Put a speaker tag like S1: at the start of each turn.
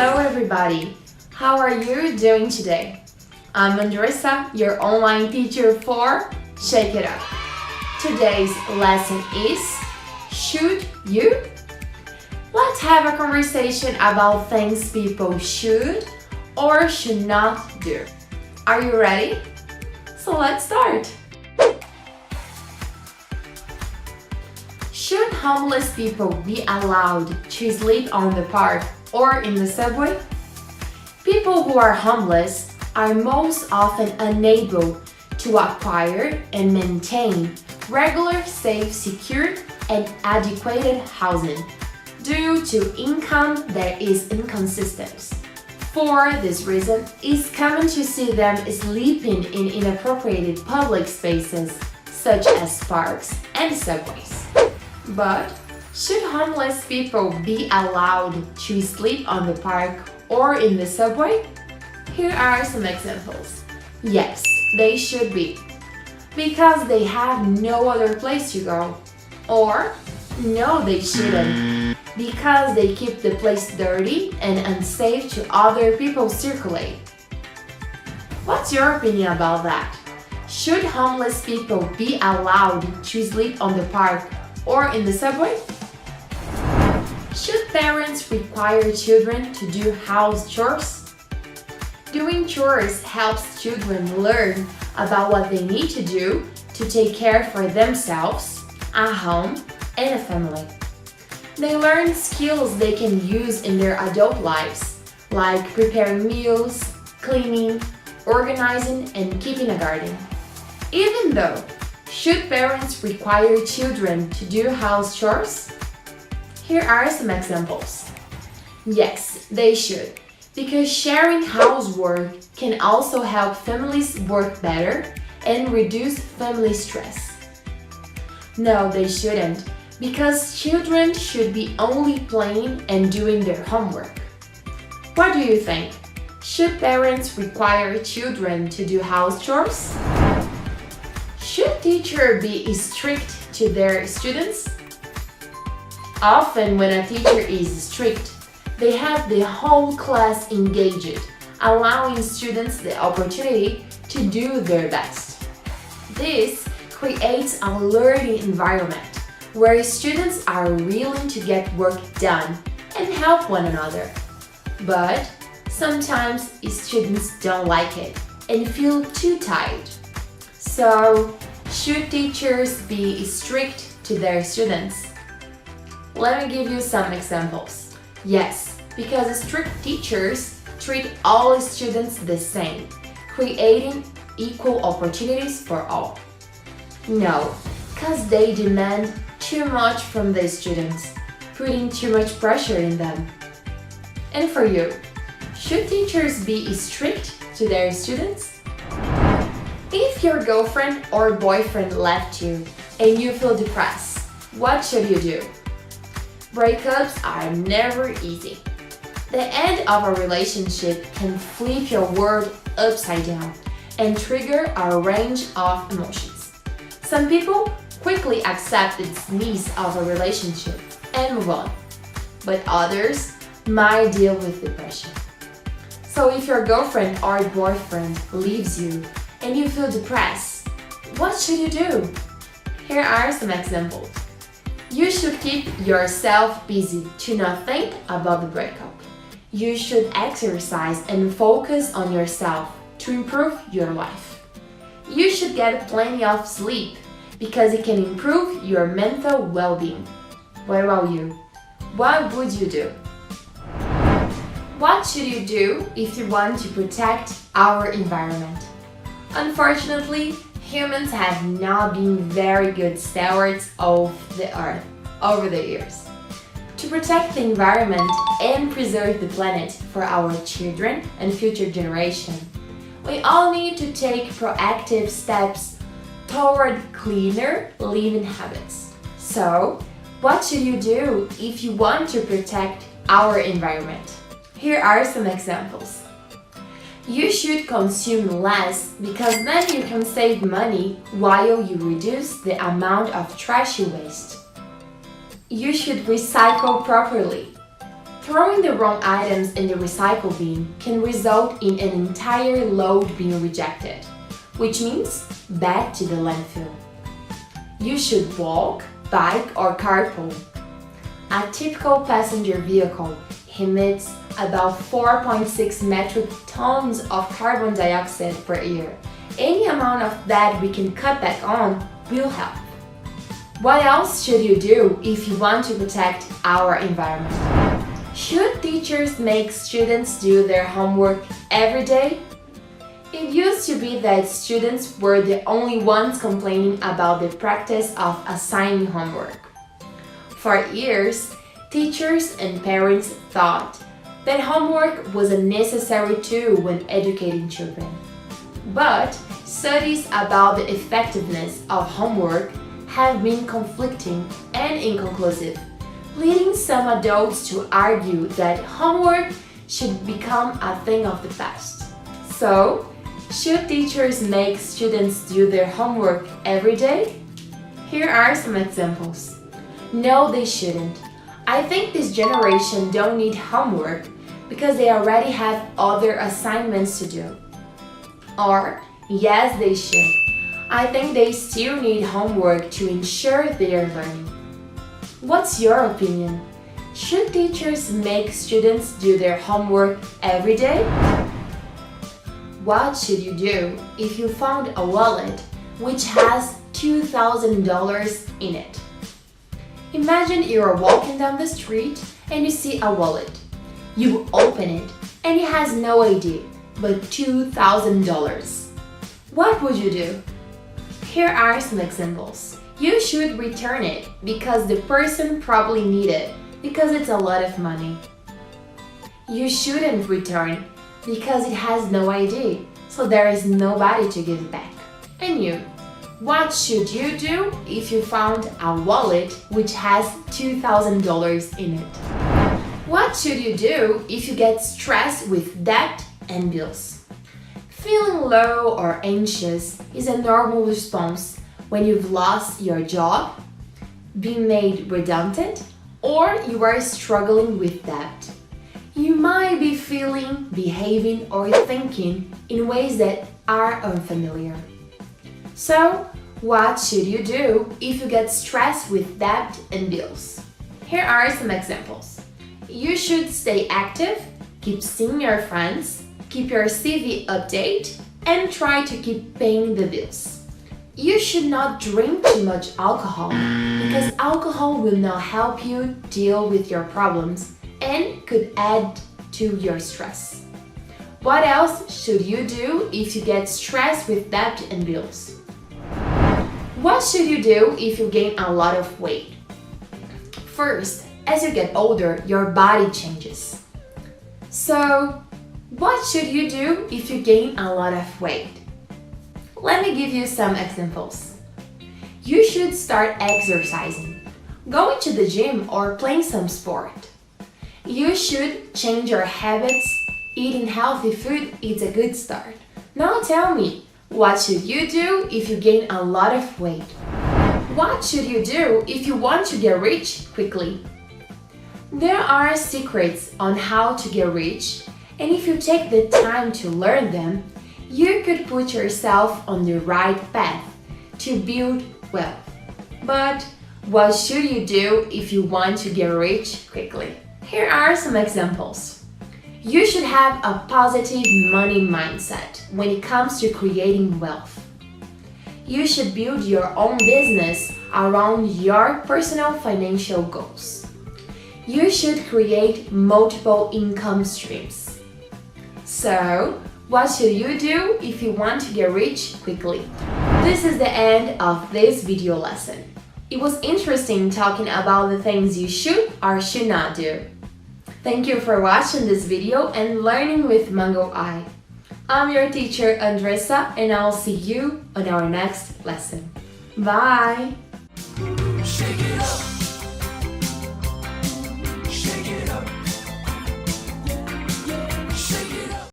S1: Hello everybody! How are you doing today? I'm Andressa, your online teacher for Shake It Up. Today's lesson is Should You? Let's have a conversation about things people should or should not do. Are you ready? So let's start! Should homeless people be allowed to sleep on the park or in the subway? People who are homeless are most often unable to acquire and maintain regular, safe, secure, and adequate housing due to income that is inconsistent. For this reason, it's common to see them sleeping in inappropriate public spaces such as parks and subways. But should homeless people be allowed to sleep on the park or in the subway? Here are some examples. Yes, they should be, because they have no other place to go. Or, no, they shouldn't, because they keep the place dirty and unsafe to other people circulate. What's your opinion about that? Should homeless people be allowed to sleep on the park or in the subway? Should parents require children to do house chores? Doing chores helps children learn about what they need to do to take care for themselves, a home, and a family. They learn skills they can use in their adult lives, like preparing meals, cleaning, organizing, and keeping a garden. Even though, should parents require children to do house chores? Here are some examples. Yes, they should, because sharing housework can also help families work better and reduce family stress. No, they shouldn't, because children should be only playing and doing their homework. What do you think? Should parents require children to do house chores? Should teachers be strict to their students? Often when a teacher is strict, they have the whole class engaged, allowing students the opportunity to do their best. This creates a learning environment where students are willing to get work done and help one another. But sometimes students don't like it and feel too tired. So, should teachers be strict to their students? Let me give you some examples. Yes, because strict teachers treat all students the same, creating equal opportunities for all. No, because they demand too much from the students, putting too much pressure in them. And for you, should teachers be strict to their students? If your girlfriend or boyfriend left you and you feel depressed, what should you do? Breakups are never easy. The end of a relationship can flip your world upside down and trigger a range of emotions. Some people quickly accept the dismiss of a relationship and move on, but others might deal with depression. So if your girlfriend or boyfriend leaves you and you feel depressed, what should you do? Here are some examples. You should keep yourself busy to not think about the breakup. You should exercise and focus on yourself to improve your life. You should get plenty of sleep because it can improve your mental well-being. What about you? What would you do? What should you do if you want to protect our environment? Unfortunately, humans have not been very good stewards of the earth over the years. To protect the environment and preserve the planet for our children and future generations, we all need to take proactive steps toward cleaner living habits. So, what should you do if you want to protect our environment? Here are some examples. You should consume less because then you can save money while you reduce the amount of trash you waste. You should recycle properly. Throwing the wrong items in the recycle bin can result in an entire load being rejected, which means back to the landfill. You should walk, bike, or carpool. A typical passenger vehicle emits about 4.6 metric tons of carbon dioxide per year. Any amount of that we can cut back on will help. What else should you do if you want to protect our environment? Should teachers make students do their homework every day? It used to be that students were the only ones complaining about the practice of assigning homework. For years, teachers and parents thought that homework was a necessary tool when educating children. But studies about the effectiveness of homework have been conflicting and inconclusive, leading some adults to argue that homework should become a thing of the past. So, should teachers make students do their homework every day? Here are some examples. No, they shouldn't. I think this generation don't need homework because they already have other assignments to do. Or, yes, they should. I think they still need homework to ensure they are learning. What's your opinion? Should teachers make students do their homework every day? What should you do if you found a wallet which has $2,000 in it? Imagine you are walking down the street and you see a wallet. You open it and it has no ID but $2,000. What would you do? Here are some examples. You should return it because the person probably needs it because it's a lot of money. You shouldn't return because it has no ID, so there is nobody to give back. And you, what should you do if you found a wallet which has $2,000 in it? What should you do if you get stressed with debt and bills? Feeling low or anxious is a normal response when you've lost your job, been made redundant, or you are struggling with debt. You might be feeling, behaving, or thinking in ways that are unfamiliar. So, what should you do if you get stressed with debt and bills? Here are some examples. You should stay active, keep seeing your friends, keep your CV updated, and try to keep paying the bills. You should not drink too much alcohol because alcohol will not help you deal with your problems and could add to your stress. What else should you do if you get stressed with debt and bills? What should you do if you gain a lot of weight? First, as you get older, your body changes. So, what should you do if you gain a lot of weight? Let me give you some examples. You should start exercising, going to the gym or playing some sport. You should change your habits. Eating healthy food is a good start. Now tell me, what should you do if you gain a lot of weight? What should you do if you want to get rich quickly? There are secrets on how to get rich, and if you take the time to learn them, you could put yourself on the right path to build wealth. But what should you do if you want to get rich quickly? Here are some examples. You should have a positive money mindset when it comes to creating wealth. You should build your own business around your personal financial goals. You should create multiple income streams. So, what should you do if you want to get rich quickly? This is the end of this video lesson. It was interesting talking about the things you should or should not do. Thank you for watching this video and learning with Mango Eye. I'm your teacher Andressa and I'll see you on our next lesson. Bye!